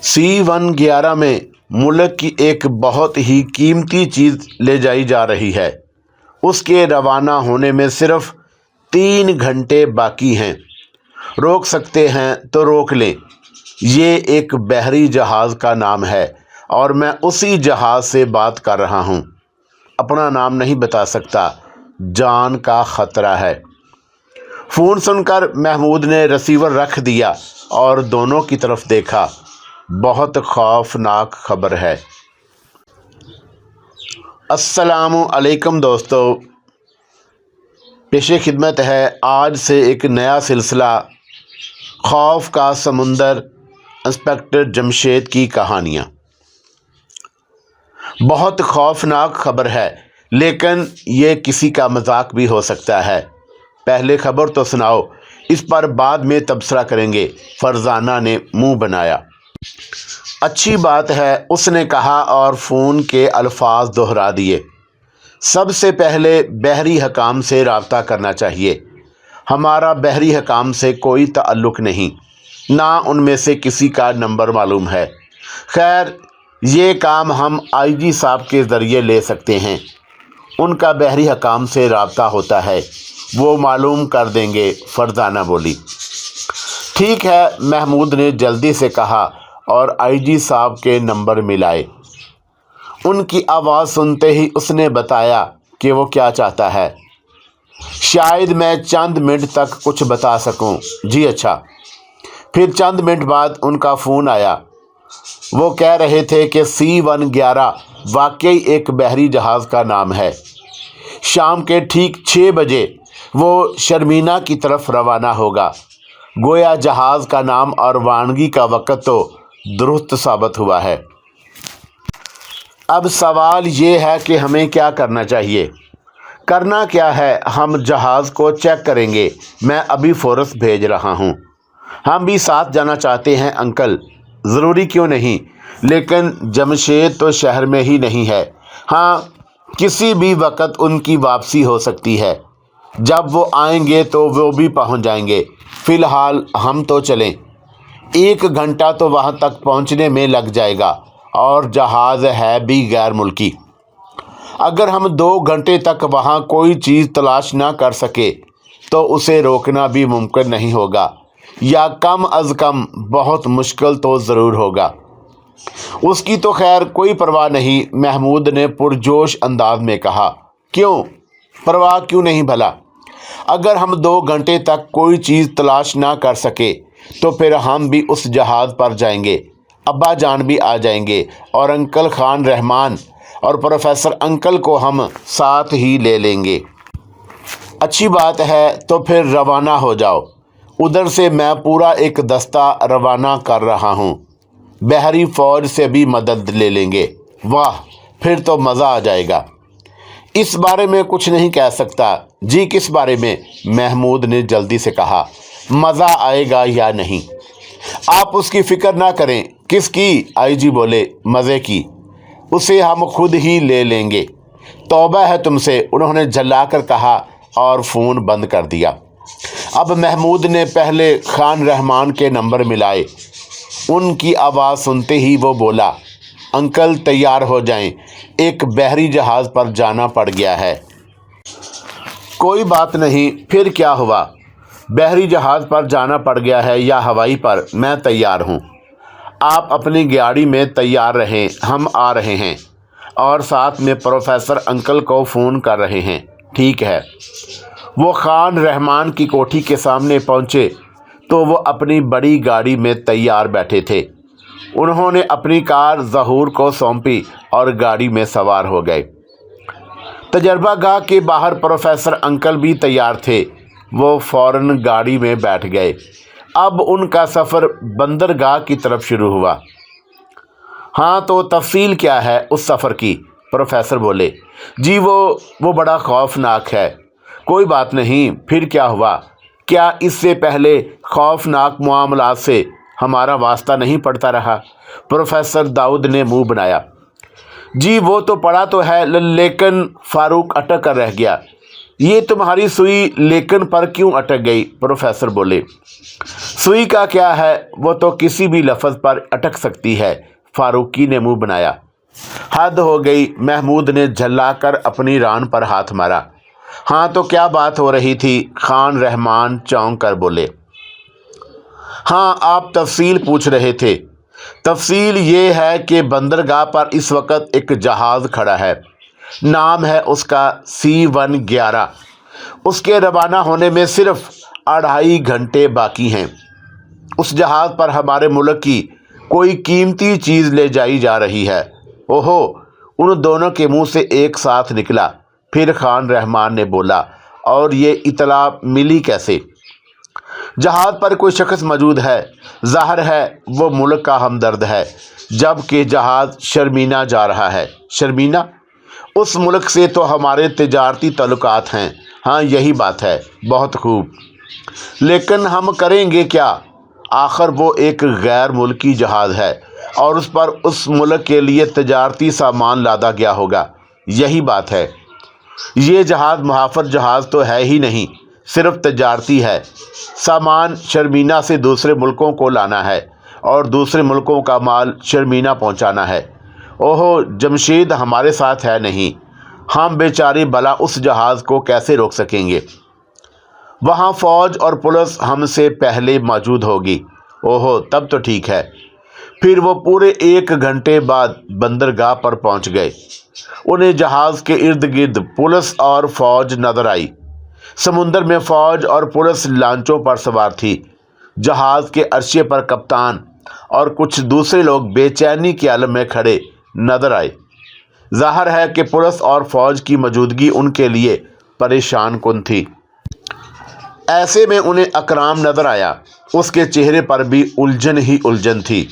C-111 में मुल्क की एक बहुत ही कीमती चीज़ ले जाई जा रही है। उसके रवाना होने में सिर्फ 3 घंटे बाकी हैं। रोक सकते हैं तो रोक लें। ये एक बहरी जहाज़ का नाम है और मैं उसी जहाज़ से बात कर रहा हूँ। अपना नाम नहीं बता सकता, जान का ख़तरा है। फ़ोन सुनकर महमूद ने रिसीवर रख दिया और दोनों की तरफ देखा। बहुत खौफनाक खबर है। अस्सलामु अलैकुम दोस्तों, पेशे खिदमत है आज से एक नया सिलसिला खौफ का समुंदर, इंस्पेक्टर जमशेद की कहानियाँ। बहुत खौफनाक खबर है, लेकिन ये किसी का मजाक भी हो सकता है। पहले खबर तो सुनाओ, इस पर बाद में तबसरा करेंगे। फरजाना ने मुंह बनाया। अच्छी बात है, उसने कहा और फ़ोन के अल्फाज दोहरा दिए। सबसे पहले बहरी हकाम से रब्ता करना चाहिए। हमारा बहरी हकाम से कोई ताल्लुक़ नहीं, ना उनमें से किसी का नंबर मालूम है। खैर, ये काम हम IG साहब के ज़रिए ले सकते हैं। उनका बहरी हकाम से रब्ता होता है, वो मालूम कर देंगे। फरजाना बोली। ठीक है, महमूद ने जल्दी से कहा और IG साहब के नंबर मिलाए। उनकी आवाज़ सुनते ही उसने बताया कि वो क्या चाहता है। शायद मैं चंद मिनट तक कुछ बता सकूं। जी अच्छा। फिर चंद मिनट बाद उनका फ़ोन आया। वो कह रहे थे कि C-111 वाकई एक बहरी जहाज़ का नाम है। शाम के ठीक 6 बजे वो शर्मीना की तरफ रवाना होगा। गोया जहाज़ का नाम और रवानगी का वक़्त तो दुरुस्त साबित हुआ है। अब सवाल ये है कि हमें क्या करना चाहिए। करना क्या है, हम जहाज़ को चेक करेंगे। मैं अभी फोर्स भेज रहा हूँ। हम भी साथ जाना चाहते हैं अंकल। ज़रूरी क्यों नहीं, लेकिन जमशेद तो शहर में ही नहीं है। हाँ, किसी भी वक्त उनकी वापसी हो सकती है। जब वो आएंगे तो वो भी पहुँच जाएंगे। फ़िलहाल हम तो चलें। 1 घंटा तो वहाँ तक पहुँचने में लग जाएगा और जहाज़ है भी गैर मुल्की। अगर हम 2 घंटे तक वहाँ कोई चीज़ तलाश ना कर सके तो उसे रोकना भी मुमकिन नहीं होगा, या कम अज़ कम बहुत मुश्किल तो ज़रूर होगा। उसकी तो खैर कोई परवाह नहीं, महमूद ने पुरजोश अंदाज में कहा। क्यों परवाह क्यों नहीं भला? अगर हम 2 घंटे तक कोई चीज़ तलाश ना कर सके तो फिर हम भी उस जहाज़ पर जाएंगे। अब्बा जान भी आ जाएंगे और अंकल खान रहमान और प्रोफेसर अंकल को हम साथ ही ले लेंगे। अच्छी बात है, तो फिर रवाना हो जाओ। उधर से मैं पूरा एक दस्ता रवाना कर रहा हूँ। बहरी फ़ौज से भी मदद ले लेंगे। वाह, फिर तो मज़ा आ जाएगा। इस बारे में कुछ नहीं कह सकता। जी किस बारे में? महमूद ने जल्दी से कहा। मज़ा आएगा या नहीं, आप उसकी फ़िक्र ना करें। किसकी? IG बोले। मज़े की। उसे हम खुद ही ले लेंगे। तौबा है तुमसे, उन्होंने झल्लाकर कहा और फ़ोन बंद कर दिया। अब महमूद ने पहले खान रहमान के नंबर मिलाए। उनकी आवाज़ सुनते ही वो बोला, अंकल तैयार हो जाएं, एक बहरी जहाज़ पर जाना पड़ गया है। कोई बात नहीं, फिर क्या हुआ? बहरी जहाज़ पर जाना पड़ गया है या हवाई पर, मैं तैयार हूँ। आप अपनी गाड़ी में तैयार रहें, हम आ रहे हैं। और साथ में प्रोफेसर अंकल को फ़ोन कर रहे हैं। ठीक है। वो खान रहमान की कोठी के सामने पहुँचे तो वो अपनी बड़ी गाड़ी में तैयार बैठे थे। उन्होंने अपनी कार ज़हूर को सौंपी और गाड़ी में सवार हो गए। तजर्बागाह के बाहर प्रोफेसर अंकल भी तैयार थे। वो फ़ौरन गाड़ी में बैठ गए। अब उनका सफ़र बंदरगाह की तरफ शुरू हुआ। हाँ, तो तफसील क्या है उस सफ़र की? प्रोफेसर बोले। जी वो बड़ा खौफनाक है। कोई बात नहीं, फिर क्या हुआ? क्या इससे पहले खौफनाक मामलात से हमारा वास्ता नहीं पड़ता रहा? प्रोफेसर दाऊद ने मुंह बनाया। जी वो तो पड़ा तो है, लेकिन फ़ारूक अटक कर रह गया। یہ تمہاری سوئی لیکن پر کیوں اٹک گئی؟ پروفیسر بولے۔ سوئی کا کیا ہے، وہ تو کسی بھی لفظ پر اٹک سکتی ہے۔ فاروقی نے منہ بنایا۔ حد ہو گئی، محمود نے جھلا کر اپنی ران پر ہاتھ مارا۔ ہاں تو کیا بات ہو رہی تھی؟ خان رحمان چونک کر بولے۔ ہاں آپ تفصیل پوچھ رہے تھے۔ تفصیل یہ ہے کہ بندرگاہ پر اس وقت ایک جہاز کھڑا ہے، نام ہے اس کا C-111۔ اس کے روانہ ہونے میں صرف 2.5 گھنٹے باقی ہیں۔ اس جہاز پر ہمارے ملک کی کوئی قیمتی چیز لے جائی جا رہی ہے۔ اوہو، ان دونوں کے منہ سے ایک ساتھ نکلا۔ پھر خان رحمان نے بولا، اور یہ اطلاع ملی کیسے؟ جہاز پر کوئی شخص موجود ہے، ظاہر ہے وہ ملک کا ہمدرد ہے، جبکہ جہاز شرمینہ جا رہا ہے۔ شرمینہ؟ اس ملک سے تو ہمارے تجارتی تعلقات ہیں۔ ہاں یہی بات ہے۔ بہت خوب، لیکن ہم کریں گے کیا؟ آخر وہ ایک غیر ملکی جہاز ہے اور اس پر اس ملک کے لیے تجارتی سامان لادا گیا ہوگا۔ یہی بات ہے۔ یہ جہاز محافظ جہاز تو ہے ہی نہیں، صرف تجارتی ہے۔ سامان شرمینہ سے دوسرے ملکوں کو لانا ہے اور دوسرے ملکوں کا مال شرمینہ پہنچانا ہے۔ اوہو، جمشید ہمارے ساتھ ہے نہیں، ہم بیچاری بلا اس جہاز کو کیسے روک سکیں گے؟ وہاں فوج اور پولیس ہم سے پہلے موجود ہوگی۔ اوہو، تب تو ٹھیک ہے۔ پھر وہ پورے 1 گھنٹے بعد بندرگاہ پر پہنچ گئے۔ انہیں جہاز کے ارد گرد پولیس اور فوج نظر آئی۔ سمندر میں فوج اور پولیس لانچوں پر سوار تھی۔ جہاز کے عرصے پر کپتان اور کچھ دوسرے لوگ بے چینی کے عالم میں کھڑے نظر آئے۔ ظاہر ہے کہ پولیس اور فوج کی موجودگی ان کے لیے پریشان کن تھی۔ ایسے میں انہیں اکرام نظر آیا۔ اس کے چہرے پر بھی الجھن ہی الجھن تھی۔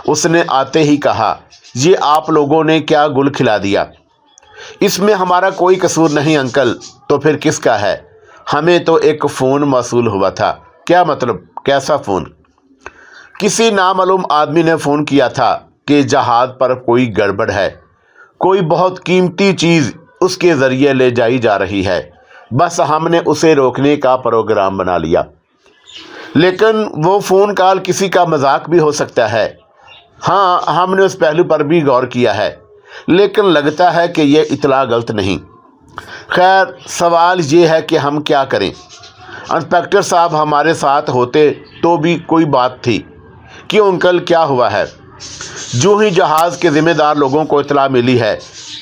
اس نے آتے ہی کہا، یہ آپ لوگوں نے کیا گل کھلا دیا؟ اس میں ہمارا کوئی قصور نہیں انکل۔ تو پھر کس کا ہے؟ ہمیں تو ایک فون موصول ہوا تھا۔ کیا مطلب؟ کیسا فون؟ کسی نامعلوم آدمی نے فون کیا تھا کہ جہاز پر کوئی گڑبڑ ہے، کوئی بہت قیمتی چیز اس کے ذریعے لے جائی جا رہی ہے۔ بس ہم نے اسے روکنے کا پروگرام بنا لیا۔ لیکن وہ فون کال کسی کا مذاق بھی ہو سکتا ہے۔ ہاں، ہم نے اس پہلو پر بھی غور کیا ہے، لیکن لگتا ہے کہ یہ اطلاع غلط نہیں۔ خیر، سوال یہ ہے کہ ہم کیا کریں؟ انسپکٹر صاحب ہمارے ساتھ ہوتے تو بھی کوئی بات تھی۔ کیوں انکل، کیا ہوا ہے؟ جو ہی جہاز کے ذمہ دار لوگوں کو اطلاع ملی ہے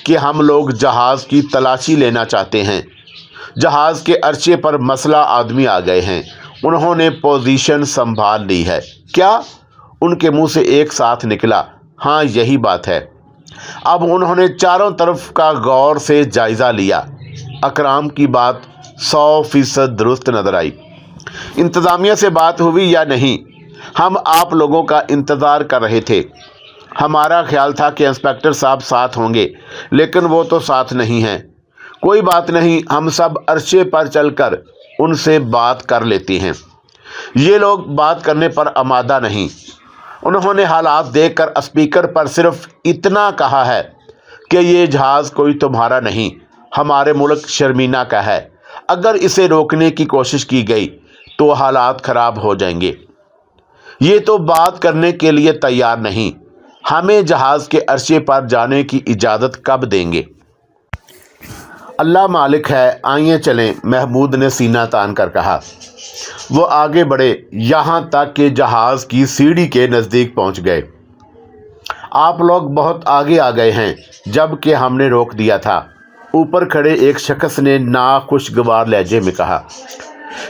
کہ ہم لوگ جہاز کی تلاشی لینا چاہتے ہیں۔ جہاز کے عرصے پر مسلح آدمی آ گئے ہیں، انہوں نے پوزیشن سنبھال لی ہے۔ کیا؟ ان کے منہ سے ایک ساتھ نکلا۔ ہاں یہی بات ہے۔ اب انہوں نے چاروں طرف کا غور سے جائزہ لیا۔ اکرام کی بات 100% درست نظر آئی۔ انتظامیہ سے بات ہوئی یا نہیں؟ ہم آپ لوگوں کا انتظار کر رہے تھے۔ ہمارا خیال تھا کہ انسپکٹر صاحب ساتھ ہوں گے، لیکن وہ تو ساتھ نہیں ہیں۔ کوئی بات نہیں، ہم سب عرصے پر چل کر ان سے بات کر لیتے ہیں۔ یہ لوگ بات کرنے پر آمادہ نہیں۔ انہوں نے حالات دیکھ کر اسپیکر پر صرف اتنا کہا ہے کہ یہ جہاز کوئی تمہارا نہیں، ہمارے ملک شرمینہ کا ہے۔ اگر اسے روکنے کی کوشش کی گئی تو حالات خراب ہو جائیں گے۔ یہ تو بات کرنے کے لیے تیار نہیں۔ ہمیں جہاز کے عرصے پر جانے کی اجازت کب دیں گے؟ اللہ مالک ہے، آئیے چلیں، محمود نے سینہ تان کر کہا۔ وہ آگے بڑھے، یہاں تک کہ جہاز کی سیڑھی کے نزدیک پہنچ گئے۔ آپ لوگ بہت آگے آ گئے ہیں، جب کہ ہم نے روک دیا تھا، اوپر کھڑے ایک شخص نے ناخوشگوار لہجے میں کہا۔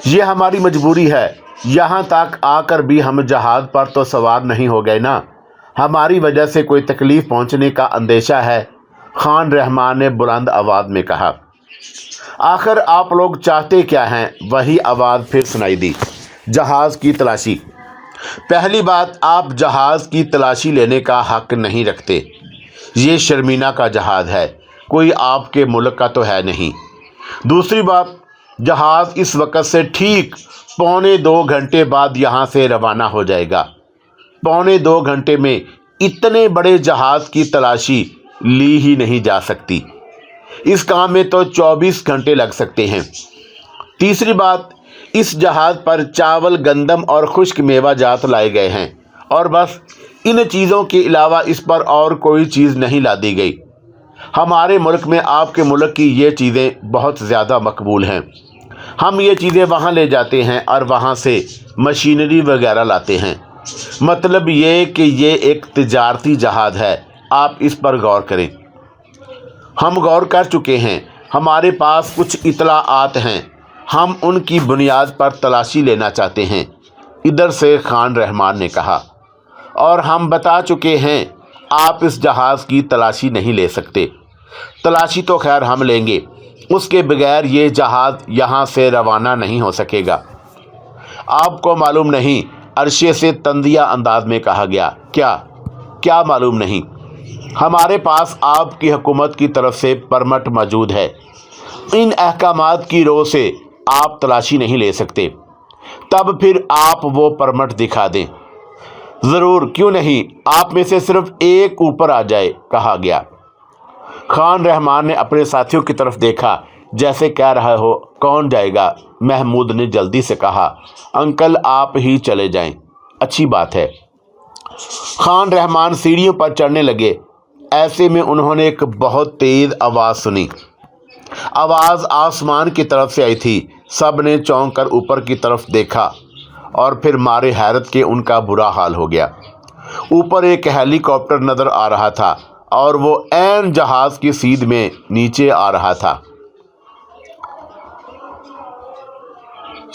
یہ ہماری مجبوری ہے، یہاں تک آ کر بھی ہم جہاز پر تو سوار نہیں ہو گئے نا، ہماری وجہ سے کوئی تکلیف پہنچنے کا اندیشہ ہے، خان رحمان نے بلند آواز میں کہا۔ آخر آپ لوگ چاہتے کیا ہیں؟ وہی آواز پھر سنائی دی۔ جہاز کی تلاشی۔ پہلی بات، آپ جہاز کی تلاشی لینے کا حق نہیں رکھتے۔ یہ شرمینہ کا جہاز ہے، کوئی آپ کے ملک کا تو ہے نہیں۔ دوسری بات، جہاز اس وقت سے ٹھیک 1.25 گھنٹے بعد یہاں سے روانہ ہو جائے گا۔ 1.25 گھنٹے میں اتنے بڑے جہاز کی تلاشی لی ہی نہیں جا سکتی۔ इस काम में तो 24 घंटे लग सकते हैं। तीसरी बात, इस जहाज़ पर चावल, गंदम और खुश्क मेवा जात लाए गए हैं और बस इन चीज़ों के अलावा इस पर और कोई चीज़ नहीं लादी गई। हमारे मुल्क में आपके मुल्क की ये चीज़ें बहुत ज़्यादा मकबूल हैं। हम ये चीज़ें वहाँ ले जाते हैं और वहाँ से मशीनरी वगैरह लाते हैं। मतलब ये कि ये एक तिजारती जहाज़ है, आप इस पर गौर करें। हम गौर कर चुके हैं, हमारे पास कुछ इत्तलाआत हैं, हम उनकी बुनियाद पर तलाशी लेना चाहते हैं, इधर से खान रहमान ने कहा। और हम बता चुके हैं, आप इस जहाज़ की तलाशी नहीं ले सकते। तलाशी तो खैर हम लेंगे, उसके बगैर ये जहाज़ यहाँ से रवाना नहीं हो सकेगा। आपको मालूम नहीं, अरशे से तंदिया अंदाज में कहा गया। क्या मालूम नहीं? हमारे पास आपकी हुकूमत की तरफ से परमिट मौजूद है। इन अहकामात की रो से आप तलाशी नहीं ले सकते। तब फिर आप वो परमिट दिखा दें। ज़रूर, क्यों नहीं, आप में से सिर्फ एक ऊपर आ जाए, कहा गया। खान रहमान ने अपने साथियों की तरफ देखा, जैसे कह रहा हो कौन जाएगा। महमूद ने जल्दी से कहा, अंकल आप ही चले जाएं। अच्छी बात है। खान रहमान सीढ़ियों पर चढ़ने लगे। ऐसे में उन्होंने एक बहुत तेज़ आवाज़ सुनी। आवाज़ आसमान की तरफ से आई थी। सब ने चौंक कर ऊपर की तरफ देखा और फिर मारे हैरत के उनका बुरा हाल हो गया। ऊपर एक हेलीकॉप्टर नज़र आ रहा था और वो ऐन जहाज़ की सीध में नीचे आ रहा था।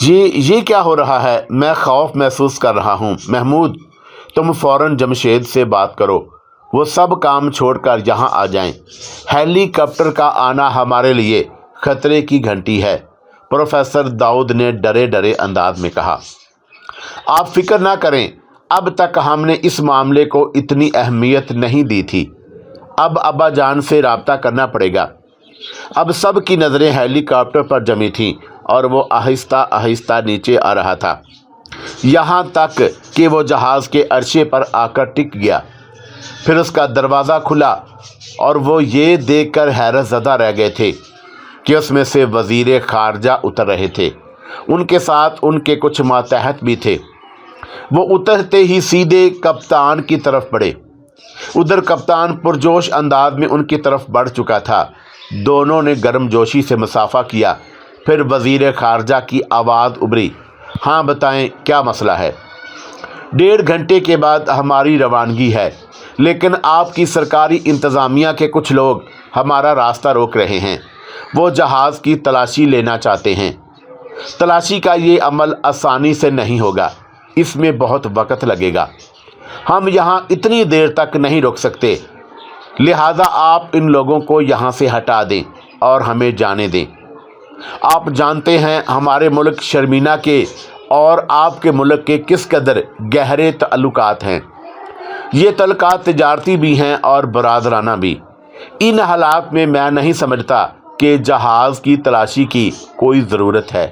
ये क्या हो रहा है? मैं खौफ महसूस कर रहा हूँ। महमूद, तुम फ़ौरन जमशेद से बात करो, वो सब काम छोड़कर यहाँ आ जाएं। हेलीकॉप्टर का आना हमारे लिए खतरे की घंटी है, प्रोफेसर दाऊद ने डरे डरे अंदाज में कहा। आप फिक्र ना करें, अब तक हमने इस मामले को इतनी अहमियत नहीं दी थी। अब अब्बा जान से रब्ता करना पड़ेगा। अब सब की नज़रें हेलीकॉप्टर पर जमी थीं और वो आहिस्ता आहिस्ता नीचे आ रहा था, यहाँ तक कि वो जहाज़ के अरशे पर आकर टिक गया। फिर उसका दरवाज़ा खुला और वो ये देखकर हैरत ज़दा रह गए थे कि उसमें से वज़ीर ख़ारजा उतर रहे थे। उनके साथ उनके कुछ मातहत भी थे। वो उतरते ही सीधे कप्तान की तरफ बढ़े। उधर कप्तान पुरजोश अंदाज में उनकी तरफ बढ़ चुका था। दोनों ने गर्मजोशी से मुसाफा किया। फिर वज़ीर ख़ारजा की आवाज़ उभरी, हाँ बताएं, क्या मसला है? 1.5 घंटे के बाद हमारी रवानगी है, लेकिन आपकी सरकारी इंतज़ामिया के कुछ लोग हमारा रास्ता रोक रहे हैं। वो जहाज़ की तलाशी लेना चाहते हैं। तलाशी का ये अमल आसानी से नहीं होगा, इसमें बहुत वक्त लगेगा। हम यहाँ इतनी देर तक नहीं रुक सकते, लिहाजा आप इन लोगों को यहाँ से हटा दें और हमें जाने दें। आप जानते हैं हमारे मुल्क शर्मीना के और आपके मुल्क के किस कदर गहरे ताल्लुकात हैं। ये तल्लुकात तिजारती भी हैं और बरादराना भी। इन हालात में मैं नहीं समझता कि जहाज़ की तलाशी की कोई ज़रूरत है।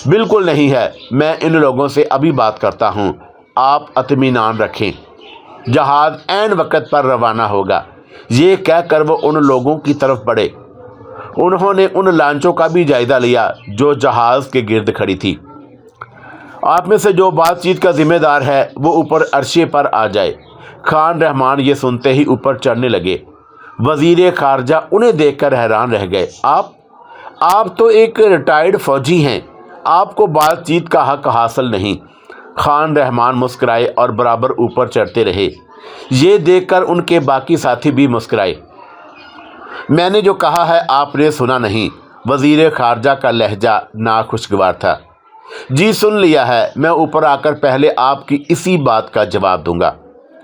बिल्कुल नहीं है। मैं इन लोगों से अभी बात करता हूँ, आप इत्मीनान रखें। जहाज़ ऐन वक्त पर रवाना होगा। ये कहकर वो उन लोगों की तरफ बढ़े। उन्होंने उन लांचों का भी जायज़ा लिया जो जहाज़ के गिर्द खड़ी थी। आप में से जो बातचीत का ज़िम्मेदार है वो ऊपर अरशे पर आ जाए। खान रहमान ये सुनते ही ऊपर चढ़ने लगे। वज़ीर ख़ारजा उन्हें देखकर हैरान रह गए। आप तो एक रिटायर्ड फ़ौजी हैं, आपको बातचीत का हक़ हासिल नहीं। खान रहमान मुस्कराए और बराबर ऊपर चढ़ते रहे। ये देखकर उनके बाकी साथी भी मुस्कराए। मैंने जो कहा है आपने सुना नहीं? वज़ीर ख़ारजा का लहजा नाखुशगवार था। जी सुन लिया है, मैं ऊपर आकर पहले आपकी इसी बात का जवाब दूंगा।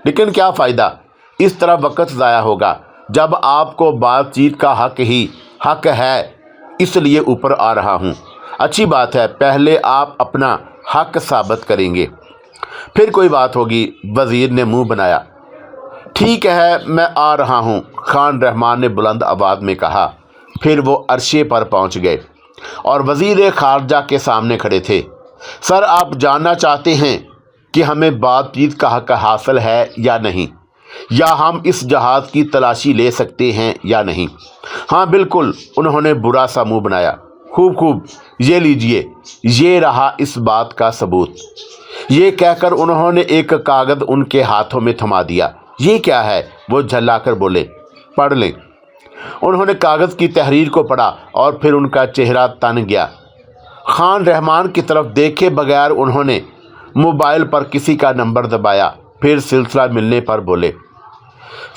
लेकिन क्या फ़ायदा, इस तरह वक्त ज़ाया होगा। जब आपको बातचीत का हक़ है, इसलिए ऊपर आ रहा हूँ। अच्छी बात है, पहले आप अपना हक़ साबित करेंगे, फिर कोई बात होगी। वज़ीर ने मुंह बनाया। ठीक है, मैं आ रहा हूँ, खान रहमान ने बुलंद आवाज़ में कहा। फिर वो अरशे पर पहुँच गए और वज़ीर ख़ारजा के सामने खड़े थे। सर, आप जानना चाहते हैं कि हमें बातचीत का हक़ हासिल है या नहीं? या हम इस जहाज़ की तलाशी ले सकते हैं या नहीं? हाँ बिल्कुल, उन्होंने बुरा सा मुंह बनाया। खूब खूब, ये लीजिए, ये रहा इस बात का सबूत। ये कहकर उन्होंने एक कागज़ उनके हाथों में थमा दिया। ये क्या है? वो झल्लाकर बोले। पढ़ लें। उन्होंने कागज़ की तहरीर को पढ़ा और फिर उनका चेहरा तन गया। खान रहमान की तरफ देखे बगैर उन्होंने मोबाइल पर किसी का नंबर दबाया। फिर सिलसिला मिलने पर बोले,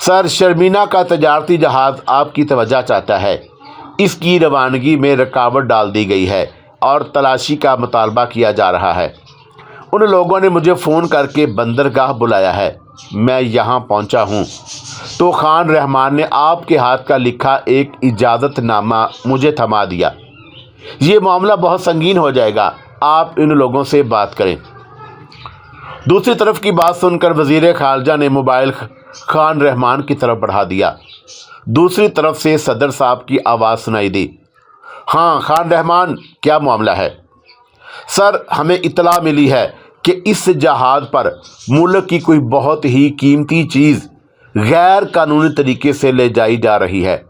सर, शर्मीना का तजारती जहाज़ आपकी तवज्जो चाहता है। इसकी रवानगी में रुकावट डाल दी गई है और तलाशी का मुतालबा किया जा रहा है। उन लोगों ने मुझे फ़ोन करके बंदरगाह बुलाया है। मैं यहाँ पहुँचा हूँ तो खान रहमान ने आपके हाथ का लिखा एक इजाज़तनामा मुझे थमा दिया। ये मामला बहुत संगीन हो जाएगा। आप इन लोगों से बात करें। दूसरी तरफ की बात सुनकर वज़ीर ख़ारजा ने मोबाइल खान रहमान की तरफ बढ़ा दिया। दूसरी तरफ से सदर साहब की आवाज़ सुनाई दी। हाँ खान रहमान, क्या मामला है? सर, हमें इतला मिली है कि इस जहाज़ पर मुल्क की कोई बहुत ही कीमती चीज़ गैर कानूनी तरीके से ले जाई जा रही है।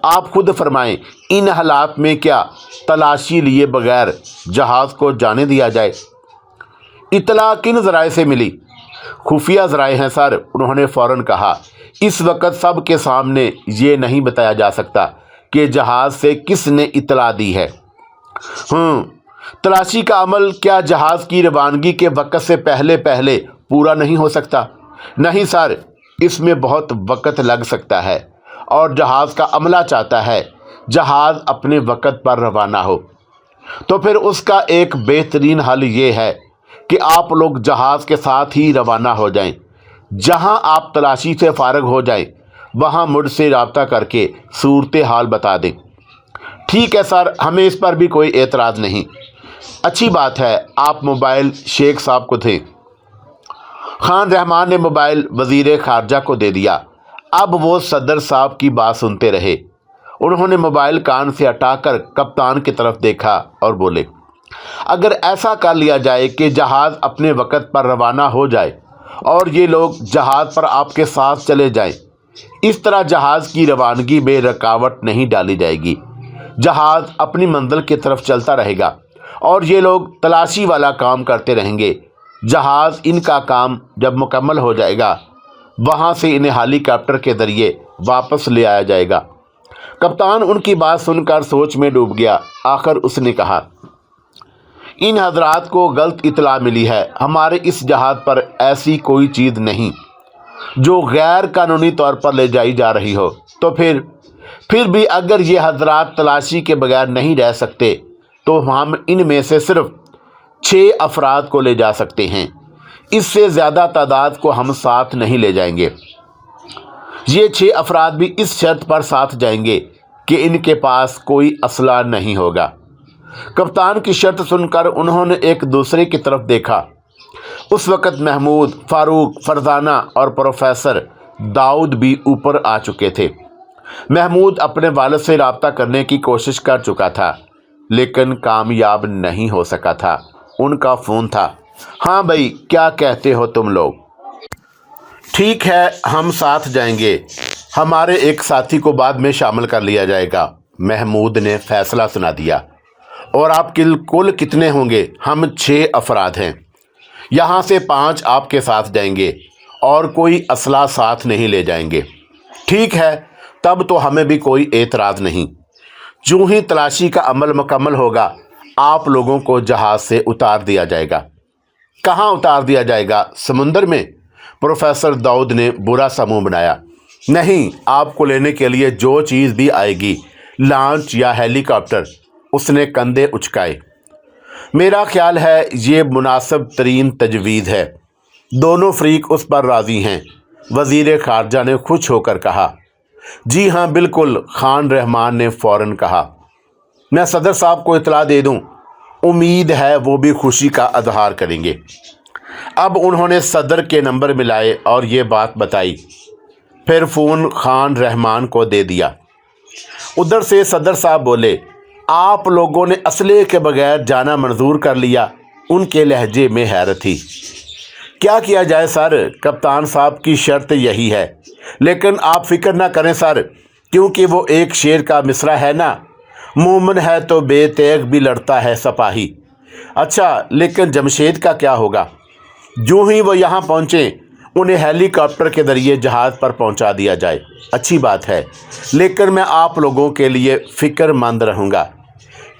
आप खुद फरमाएं, इन हालात में क्या तलाशी लिए बगैर जहाज़ को जाने दिया जाए? इतला किन ज़राए से मिली? खुफिया ज़राए हैं सर, उन्होंने फ़ौरन कहा। इस वक्त सब के सामने ये नहीं बताया जा सकता कि जहाज़ से किसने इतला दी है। तलाशी का अमल क्या जहाज़ की रवानगी के वक्त से पहले पहले पूरा नहीं हो सकता? नहीं सर, इसमें बहुत वक्त लग सकता है और जहाज़ का अमला चाहता है जहाज़ अपने वक्त पर रवाना हो। तो फिर उसका एक बेहतरीन हल ये है कि आप लोग जहाज़ के साथ ही रवाना हो जाएं। जहां आप तलाशी से फारग हो जाएं, वहां मुझसे रब्ता करके सूरत हाल बता दें। ठीक है सर, हमें इस पर भी कोई एतराज़ नहीं। अच्छी बात है, आप मोबाइल शेख साहब को दें। खान रहमान ने मोबाइल वज़ीर ख़ारजा को दे दिया। अब वो सदर साहब की बात सुनते रहे। उन्होंने मोबाइल कान से हटाकर कप्तान की तरफ देखा और बोले, अगर ऐसा कर लिया जाए कि जहाज़ अपने वक्त पर रवाना हो जाए और ये लोग जहाज़ पर आपके साथ चले जाएं, इस तरह जहाज़ की रवानगी में रुकावट नहीं डाली जाएगी। जहाज़ अपनी मंजिल की तरफ चलता रहेगा और ये लोग तलाशी वाला काम करते रहेंगे। जहाज़ इनका काम जब मुकम्मल हो जाएगा, वहाँ से इन्हें हेलीकॉप्टर के ज़रिए वापस ले आया जाएगा। कप्तान उनकी बात सुनकर सोच में डूब गया। आखिर उसने कहा, इन हजरात को गलत इतला मिली है। हमारे इस जहाज़ पर ऐसी कोई चीज़ नहीं जो गैर कानूनी तौर पर ले जाई जा रही हो। तो फिर भी अगर ये हजरात तलाशी के बगैर नहीं रह सकते तो हम इनमें से सिर्फ 6 अफराद को ले जा सकते हैं। इससे ज़्यादा तादाद को हम साथ नहीं ले जाएंगे। ये 6 अफराद भी इस शर्त पर साथ जाएंगे कि इनके पास कोई असला नहीं होगा। कप्तान की शर्त सुनकर उन्होंने एक दूसरे की तरफ देखा। उस वक़्त महमूद, फ़ारूक, फरजाना और प्रोफेसर दाऊद भी ऊपर आ चुके थे। महमूद अपने वालिद से रब्ता करने की कोशिश कर चुका था लेकिन कामयाब नहीं हो सका था। उनका फ़ोन था। हाँ भाई, क्या कहते हो तुम लोग? ठीक है, हम साथ जाएंगे। हमारे एक साथी को बाद में शामिल कर लिया जाएगा। महमूद ने फैसला सुना दिया। और आप कुल कितने होंगे? हम 6 अफराद हैं। यहाँ से 5 आपके साथ जाएंगे और कोई असला साथ नहीं ले जाएंगे। ठीक है, तब तो हमें भी कोई एतराज़ नहीं। जो ही तलाशी का अमल मुकम्मल होगा, आप लोगों को जहाज़ से उतार दिया जाएगा। कहाँ उतार दिया जाएगा? समुंदर में? प्रोफेसर दाऊद ने बुरा सा मुँह बनाया। नहीं, आपको लेने के लिए जो चीज़ भी आएगी, लॉन्च या हेलीकॉप्टर। उसने कंधे उचकाए। मेरा ख्याल है ये मुनासिब तरीन तजवीज़ है। दोनों फरीक उस पर राज़ी हैं। वज़ीर ख़ारजा ने खुश होकर कहा। जी हाँ बिल्कुल, खान रहमान ने फ़ौरन कहा। मैं सदर साहब को इतला दे दूँ। उम्मीद है वो भी खुशी का इज़हार करेंगे। अब उन्होंने सदर के नंबर मिलाए और ये बात बताई। फिर फ़ोन खान रहमान को दे दिया। उधर से सदर साहब बोले, आप लोगों ने असले के बगैर जाना मंजूर कर लिया। उनके लहजे में हैरत थी। क्या किया जाए सर, कप्तान साहब की शर्त यही है। लेकिन आप फिक्र ना करें सर, क्योंकि वो एक शेर का मिसरा है ना, मोमिन है तो बेतेग भी लड़ता है सिपाही। अच्छा, लेकिन जमशेद का क्या होगा? जो ही वो यहाँ पहुँचे उन्हें हेलीकॉप्टर के ज़रिए जहाज़ पर पहुँचा दिया जाए। अच्छी बात है, लेकिन मैं आप लोगों के लिए फ़िक्रमंद रहूँगा।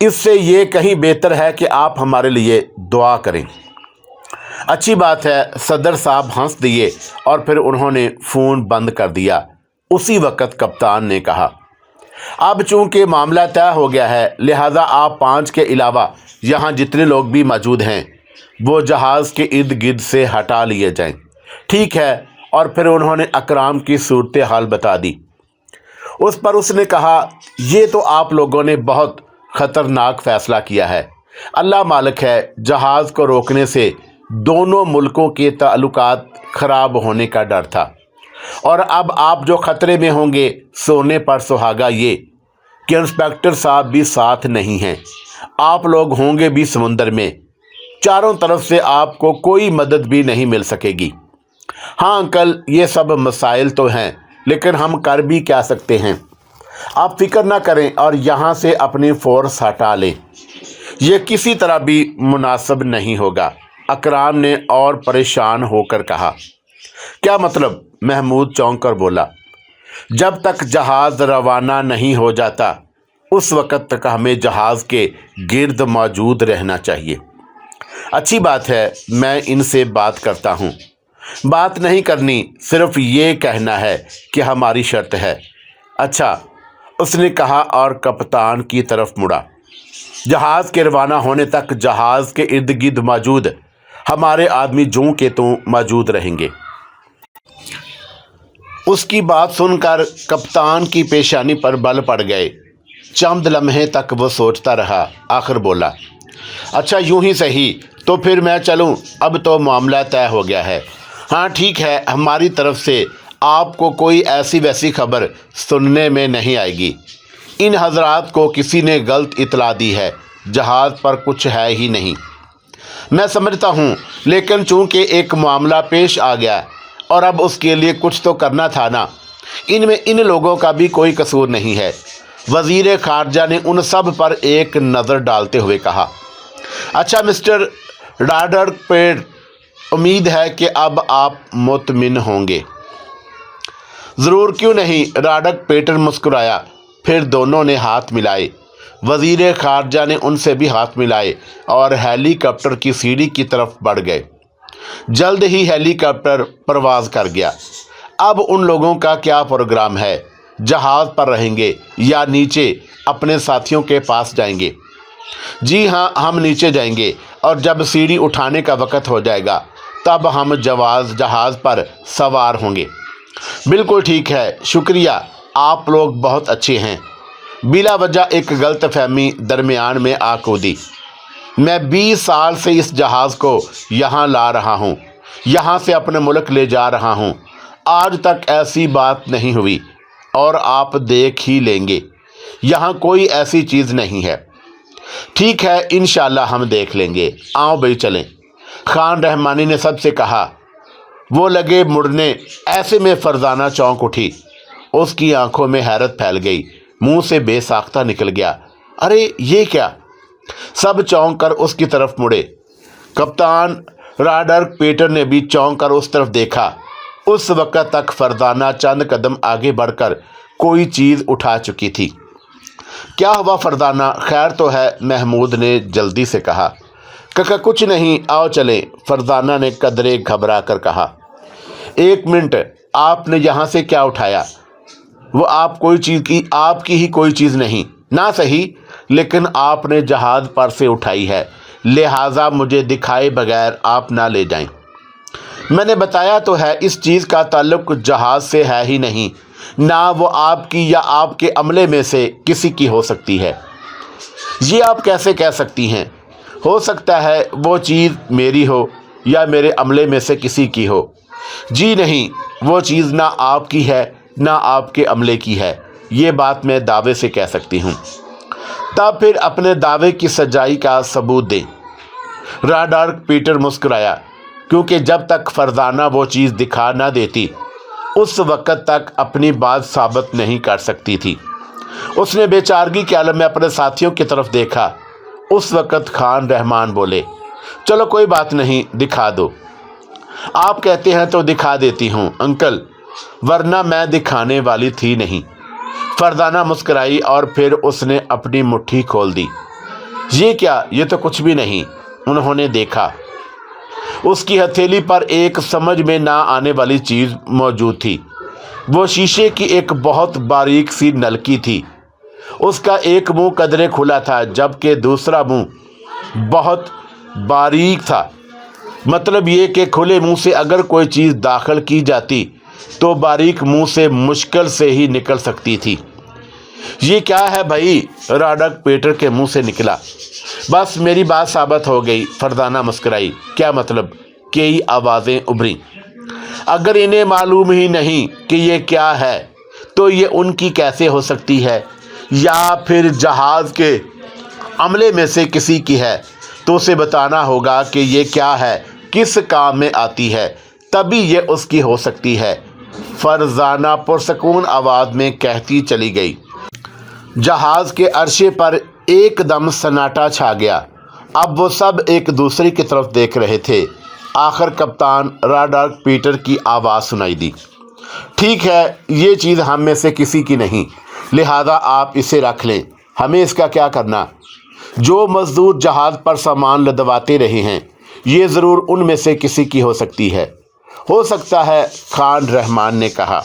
इससे ये कहीं बेहतर है कि आप हमारे लिए दुआ करें। अच्छी बात है, सदर साहब हंस दिए और फिर उन्होंने फ़ोन बंद कर दिया। उसी वक्त कप्तान ने कहा, अब चूंकि मामला तय हो गया है, लिहाजा आप 5 के अलावा यहाँ जितने लोग भी मौजूद हैं वो जहाज़ के इर्द गिर्द से हटा लिए जाएं। ठीक है। और फिर उन्होंने अकराम की सूरत हाल बता दी। उस पर उसने कहा, ये तो आप लोगों ने बहुत ख़तरनाक फ़ैसला किया है। अल्लाह मालिक है, जहाज़ को रोकने से दोनों मुल्कों के ताल्लुकात ख़राब होने का डर था, और अब आप जो ख़तरे में होंगे, सोने पर सुहागा ये कि इंस्पेक्टर साहब भी साथ नहीं हैं। आप लोग होंगे भी समुंदर में, चारों तरफ से आपको कोई मदद भी नहीं मिल सकेगी। हाँ अंकल, ये सब मसाइल तो हैं, लेकिन हम कर भी क्या सकते हैं। आप फिक्र ना करें और यहाँ से अपनी फ़ोर्स हटा लें। ये किसी तरह भी मुनासिब नहीं होगा, अकराम ने और परेशान होकर कहा। क्या मतलब? महमूद चौंक कर बोला। जब तक जहाज़ रवाना नहीं हो जाता उस वक़्त तक हमें जहाज़ के गिर्द मौजूद रहना चाहिए। अच्छी बात है, मैं इनसे बात करता हूँ। बात नहीं करनी, सिर्फ ये कहना है कि हमारी शर्त है। अच्छा, उसने कहा और कप्तान की तरफ मुड़ा। जहाज़ के रवाना होने तक जहाज़ के इर्द गिर्द मौजूद हमारे आदमी जूं के त्यों मौजूद रहेंगे। उसकी बात सुनकर कप्तान की पेशानी पर बल पड़ गए। चंद लम्हे तक वो सोचता रहा, आखिर बोला, अच्छा यूं ही सही, तो फिर मैं चलूं? अब तो मामला तय हो गया है। हाँ ठीक है, हमारी तरफ से आपको कोई ऐसी वैसी खबर सुनने में नहीं आएगी। इन हजरात को किसी ने गलत इतला दी है, जहाज़ पर कुछ है ही नहीं। मैं समझता हूँ, लेकिन चूंकि एक मामला पेश आ गया और अब उसके लिए कुछ तो करना था ना। इनमें इन लोगों का भी कोई कसूर नहीं है। वज़ीर ख़ारजा ने उन सब पर एक नज़र डालते हुए कहा। अच्छा मिस्टर राडरपेट, उम्मीद है कि अब आप मुतमिन होंगे। ज़रूर, क्यों नहीं, राडरपेटर मुस्कुराया। फिर दोनों ने हाथ मिलाए। वज़ीर ख़ारजा ने उनसे भी हाथ मिलाए और हेलीकॉप्टर की सीढ़ी की तरफ बढ़ गए। जल्द ही हेलीकॉप्टर परवाज़ कर गया। अब उन लोगों का क्या प्रोग्राम है? जहाज़ पर रहेंगे या नीचे अपने साथियों के पास जाएंगे? जी हाँ, हम नीचे जाएंगे और जब सीढ़ी उठाने का वक़्त हो जाएगा तब हम जहाज़ पर सवार होंगे। बिल्कुल ठीक है, शुक्रिया, आप लोग बहुत अच्छे हैं। बिला वजह एक गलतफहमी दरमियान में आ कूदी। मैं 20 साल से इस जहाज़ को यहाँ ला रहा हूँ, यहाँ से अपने मुल्क ले जा रहा हूँ। आज तक ऐसी बात नहीं हुई और आप देख ही लेंगे, यहाँ कोई ऐसी चीज़ नहीं है। ठीक है, इंशाल्लाह हम देख लेंगे। आओ भाई चलें। खान रहमानी ने सबसे कहा। वो लगे मुड़ने, ऐसे में फरजाना चौंक उठी। उसकी आंखों में हैरत फैल गई, मुंह से बेसाख्ता निकल गया, अरे ये क्या? सब चौंक कर उसकी तरफ मुड़े। कप्तान राडरपेटर ने भी चौंक कर उस तरफ देखा। उस वक़्त तक फरजाना चंद कदम आगे बढ़कर कोई चीज़ उठा चुकी थी। क्या हुआ फरजाना, खैर तो है? महमूद ने जल्दी से कहा। काका कुछ नहीं, आओ चलें, फरजाना ने कदरे घबरा कर कहा। एक मिनट, आपने यहाँ से क्या उठाया? वो आपकी ही कोई चीज़ नहीं ना सही, लेकिन आपने जहाज़ पर से उठाई है, लिहाजा मुझे दिखाए बगैर आप ना ले जाएं। मैंने बताया तो है, इस चीज़ का ताल्लुक जहाज़ से है ही नहीं, ना वो आपकी या आपके अमले में से किसी की हो सकती है। ये आप कैसे कह सकती हैं? हो सकता है वो चीज़ मेरी हो या मेरे अमले में से किसी की हो। जी नहीं, वो चीज़ ना आपकी है ना आपके अमले की है, ये बात मैं दावे से कह सकती हूँ। तब फिर अपने दावे की सच्चाई का सबूत दें। राडरपेटर मुस्कुराया। کیونکہ جب تک فرزانہ وہ چیز دکھا نہ دیتی اس وقت تک اپنی بات ثابت نہیں کر سکتی تھی۔ اس نے بے چارگی کے عالم میں اپنے ساتھیوں کی طرف دیکھا۔ اس وقت خان رحمان بولے، چلو کوئی بات نہیں، دکھا دو۔ آپ کہتے ہیں تو دکھا دیتی ہوں انکل، ورنہ میں دکھانے والی تھی نہیں۔ فرزانہ مسکرائی اور پھر اس نے اپنی مٹھی کھول دی۔ یہ کیا؟ یہ تو کچھ بھی نہیں۔ انہوں نے دیکھا، اس کی ہتھیلی پر ایک سمجھ میں نہ آنے والی چیز موجود تھی۔ وہ شیشے کی ایک بہت باریک سی نلکی تھی۔ اس کا ایک منہ قدرے کھلا تھا جبکہ دوسرا منہ بہت باریک تھا۔ مطلب یہ کہ کھلے منہ سے اگر کوئی چیز داخل کی جاتی تو باریک منہ سے مشکل سے ہی نکل سکتی تھی۔ یہ کیا ہے بھائی؟ رابرٹ پیٹر کے منہ سے نکلا۔ بس میری بات ثابت ہو گئی، فرزانہ مسکرائی۔ کیا مطلب؟ کئی آوازیں ابھریں۔ اگر انہیں معلوم ہی نہیں کہ یہ کیا ہے تو یہ ان کی کیسے ہو سکتی ہے؟ یا پھر جہاز کے عملے میں سے کسی کی ہے تو اسے بتانا ہوگا کہ یہ کیا ہے، کس کام میں آتی ہے، تبھی یہ اس کی ہو سکتی ہے، فرزانہ پرسکون آواز میں کہتی چلی گئی۔ جہاز کے عرصے پر ایک دم سناٹا چھا گیا۔ اب وہ سب ایک دوسرے کی طرف دیکھ رہے تھے۔ آخر کپتان رابرٹ پیٹر کی آواز سنائی دی، ٹھیک ہے، یہ چیز ہم میں سے کسی کی نہیں، لہذا آپ اسے رکھ لیں۔ ہمیں اس کا کیا کرنا؟ جو مزدور جہاز پر سامان لدواتے رہے ہیں یہ ضرور ان میں سے کسی کی ہو سکتی ہے۔ ہو سکتا ہے، خان رحمان نے کہا۔